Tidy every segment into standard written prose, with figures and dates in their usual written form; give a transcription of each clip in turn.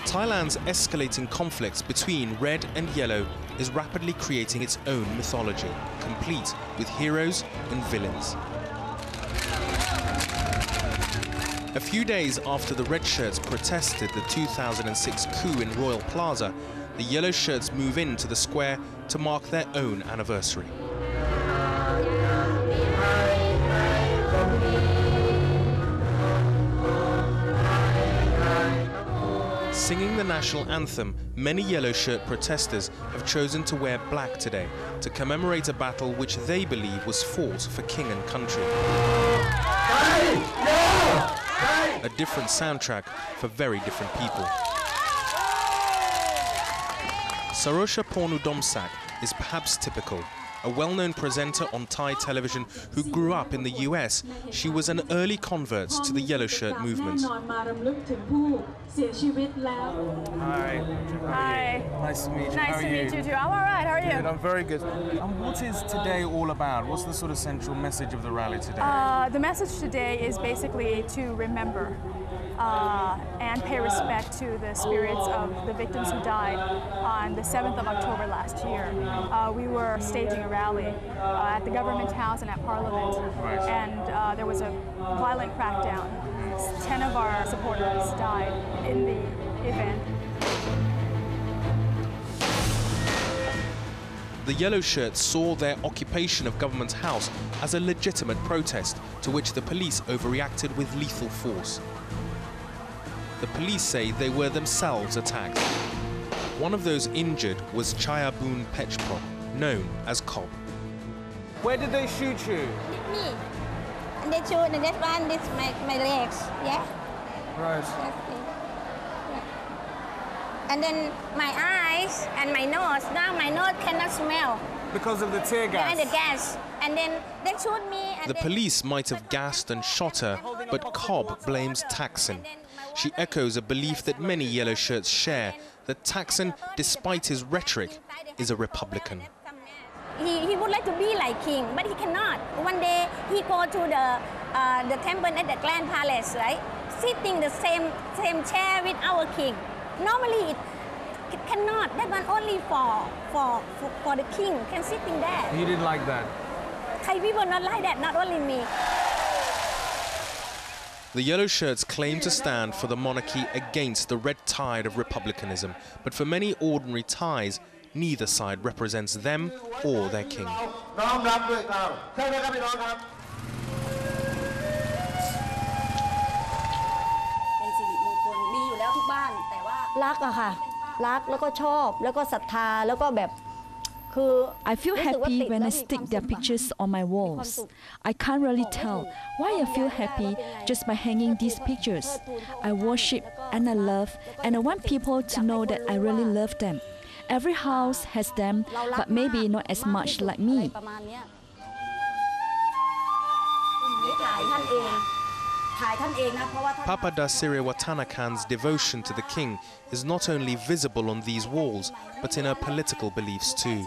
Thailand's escalating conflicts between red and yellow is rapidly creating its own mythology, complete with heroes and villains. A few days after the red shirts protested the 2006 coup in Royal Plaza, the yellow shirts move into the square to mark their own anniversary. Singing the national anthem, many yellow shirt protesters have chosen to wear black today to commemorate a battle which they believe was fought for king and country. A different soundtrack for very different people. Sarosha Pornudomsak is perhaps typical. A well-known presenter on Thai television who grew up in the US, she was an early convert to the yellow shirt movement. Hi. Hi. Nice to meet you. Nice to meet you too. I'm all right. How are you? Good, I'm very good. And what is today all about? What's the sort of central message of the rally today? The message today is basically to remember and pay respect to the spirits of the victims who died on the 7th of October last year. We were staging a rally at the government house and at Parliament, and there was a violent crackdown. 10 of our supporters died in the event. The yellow shirts saw their occupation of Government House as a legitimate protest to which the police overreacted with lethal force. The police say they were themselves attacked. One of those injured was Chayaboon Pechprok, known as Cobb. Where did they shoot you? Me. And they shoot, and that one, this my legs, yeah? Right. Yeah. And then my eyes and my nose, now my nose cannot smell. Because of the tear gas? And the gas. And then they shoot me. And the police might have gassed and shot her, but Cobb blames Thaksin. She echoes a belief that many yellow shirts share, that Thaksin, despite his rhetoric, is a Republican. He would like to be like king, but he cannot. One day he go to the temple at the Grand Palace, right? Sitting the same chair with our king. Normally it cannot. That one only for the king can sitting there. You didn't like that? Thai people not like that. Not only me. The yellow shirts claim to stand for the monarchy against the red tide of republicanism, but for many ordinary Thais, neither side represents them or their king. I feel happy when I stick their pictures on my walls. I can't really tell why I feel happy just by hanging these pictures. I worship and I love, and I want people to know that I really love them. Every house has them, but maybe not as much like me. Papa Dasiri Watanakan's devotion to the king is not only visible on these walls, but in her political beliefs too.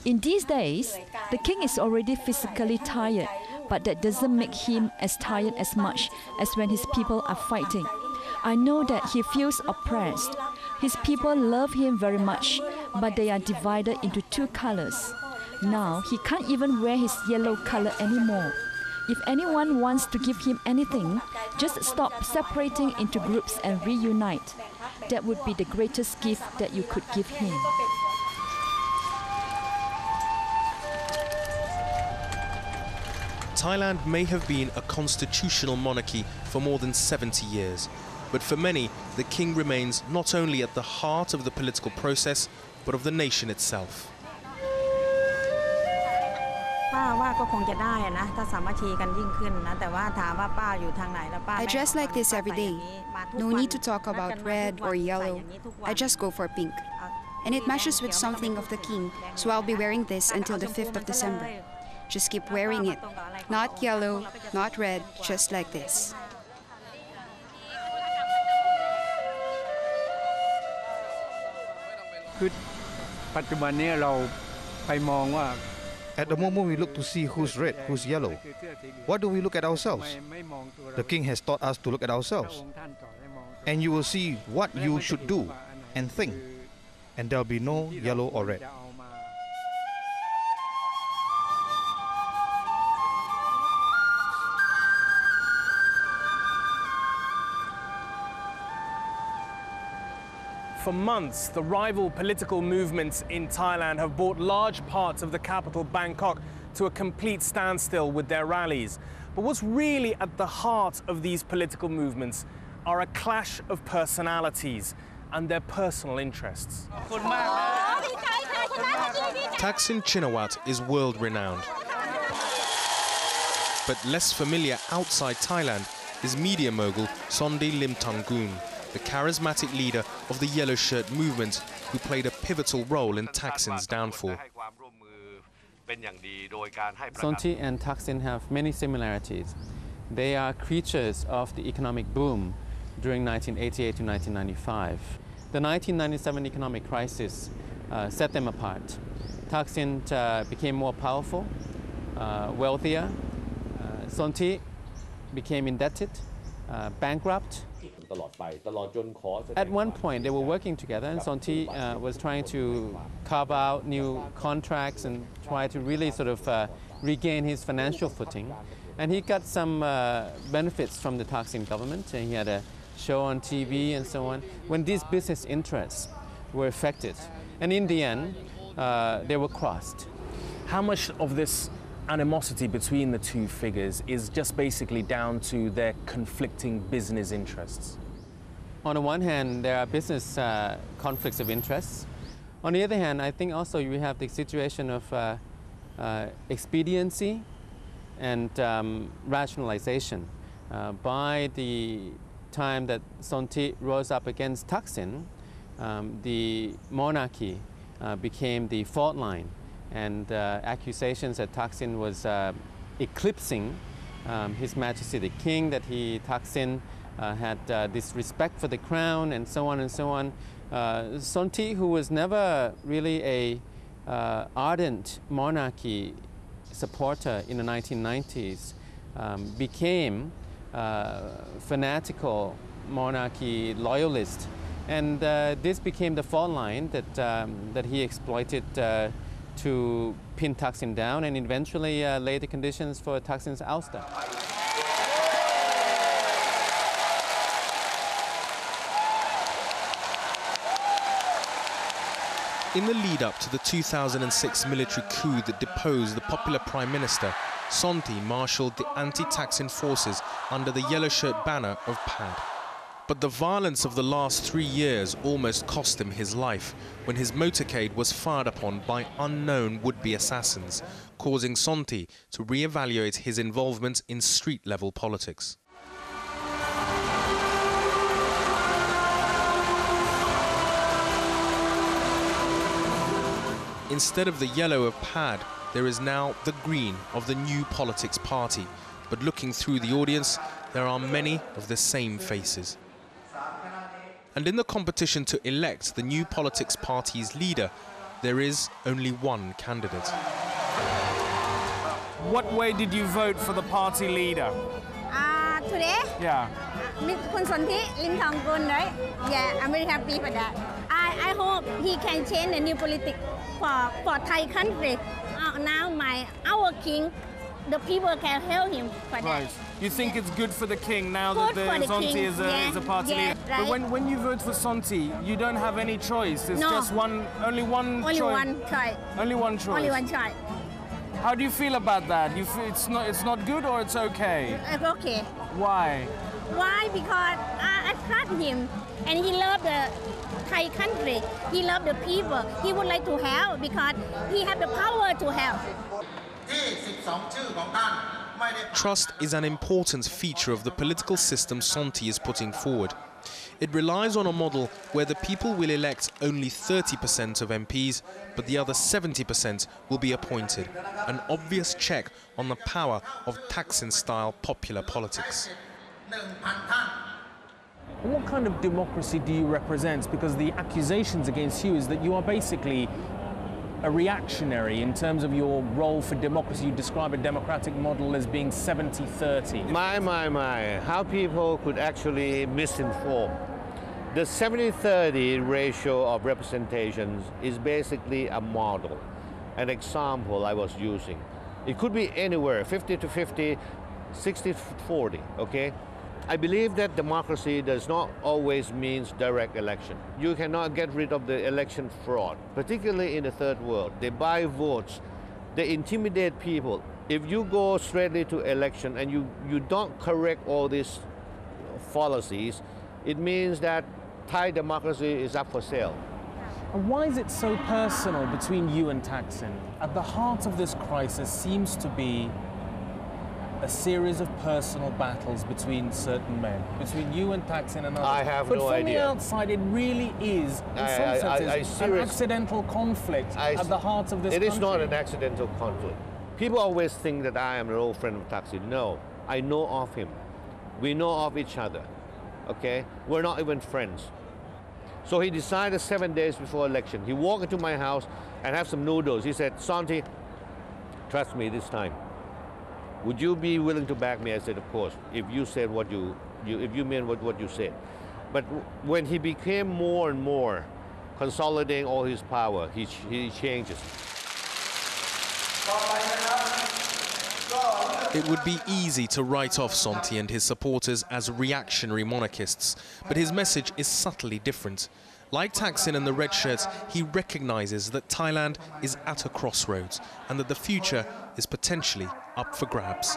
In these days, the king is already physically tired, but that doesn't make him as tired as much as when his people are fighting. I know that he feels oppressed. His people love him very much, but they are divided into two colors. Now he can't even wear his yellow color anymore. If anyone wants to give him anything, just stop separating into groups and reunite. That would be the greatest gift that you could give him. Thailand may have been a constitutional monarchy for more than 70 years, but for many, the king remains not only at the heart of the political process, but of the nation itself. I dress like this every day. No need to talk about red or yellow. I just go for pink. And it matches with something of the king, so I'll be wearing this until the 5th of December. Just keep wearing it. Not yellow, not red, just like this. At the moment we look to see who's red, who's yellow. Why do we look at ourselves? The king has taught us to look at ourselves. And you will see what you should do and think, and there'll be no yellow or red. For months, the rival political movements in Thailand have brought large parts of the capital, Bangkok, to a complete standstill with their rallies. But what's really at the heart of these political movements are a clash of personalities and their personal interests. Thaksin Chinawat is world-renowned. But less familiar outside Thailand is media mogul Sondy Limthanggoon, the charismatic leader of the Yellow Shirt movement, who played a pivotal role in Thaksin's downfall. Sonty and Thaksin have many similarities. They are creatures of the economic boom during 1988 to 1995. The 1997 economic crisis set them apart. Thaksin became more powerful, wealthier. Sonty became indebted, bankrupt. At one point, they were working together, and Sonty was trying to carve out new contracts and try to really sort of regain his financial footing. And he got some benefits from the Thaksin government, and he had a show on TV and so on, when these business interests were affected. And in the end, they were crossed. How much of this animosity between the two figures is just basically down to their conflicting business interests? On the one hand, there are business conflicts of interests. On the other hand, I think also you have the situation of expediency and rationalization. By the time that Sonty rose up against Thaksin, the monarchy became the fault line, and accusations that Thaksin was eclipsing His Majesty the King, that Thaksin had disrespect for the crown, and so on and so on. Sonty, who was never really a ardent monarchy supporter in the 1990s, became fanatical monarchy loyalist, and this became the fault line that he exploited to pin Thaksin down and eventually lay the conditions for Thaksin's ouster. In the lead-up to the 2006 military coup that deposed the popular Prime Minister, Sonty marshalled the anti-Thaksin forces under the Yellow Shirt banner of PAD. But the violence of the last 3 years almost cost him his life when his motorcade was fired upon by unknown would-be assassins, causing Sonty to re-evaluate his involvement in street-level politics. Instead of the yellow of PAD, there is now the green of the New Politics Party. But looking through the audience, there are many of the same faces. And in the competition to elect the New Politics Party's leader, there is only one candidate. What way did you vote for the party leader? Today? Yeah. Kun Sonty Limthanggoon, right? Yeah, I'm very happy for that. I hope he can change the new politics for Thai country. Now our king, the people can help him for that. Right. You think it's good for the king now Good that for the Sonty king. is a party leader? Right. But when you vote for Sonty, you don't have any choice. It's No. just only one choice. One choice. Only one choice. Only one choice. How do you feel about that? You feel it's not good or it's okay? Okay. Why? Why? Because I trust him, and he loves the Thai country. He loves the people. He would like to help because he has the power to help. Trust is an important feature of the political system Sonty is putting forward. It relies on a model where the people will elect only 30% of MPs, but the other 70% will be appointed, an obvious check on the power of Thaksin-style popular politics. What kind of democracy do you represent? Because the accusations against you is that you are basically a reactionary in terms of your role for democracy. You describe a democratic model as being 70-30. My. How people could actually misinform. The 70-30 ratio of representations is basically a model, an example I was using. It could be anywhere, 50-50, 60-40, okay? I believe that democracy does not always mean direct election. You cannot get rid of the election fraud, particularly in the third world. They buy votes, they intimidate people. If you go straightly to election and you don't correct all these fallacies, it means that Thai democracy is up for sale. And why is it so personal between you and Thaksin? At the heart of this crisis seems to be a series of personal battles between certain men, between you and Thaksin and others. I have no idea. But from the outside, it really is, in some senses, an accidental conflict at the heart of this country. It is not an accidental conflict. People always think that I am an old friend of Thaksin. No, I know of him. We know of each other, okay? We're not even friends. So he decided 7 days before election. He walked into my house and had some noodles. He said, Santi, trust me this time. Would you be willing to back me? I said, of course, if you said what if you meant what you said. But when he became more and more consolidating all his power, he changes. It would be easy to write off Sonti and his supporters as reactionary monarchists, but his message is subtly different. Like Thaksin and the red shirts, he recognises that Thailand is at a crossroads and that the future is potentially up for grabs.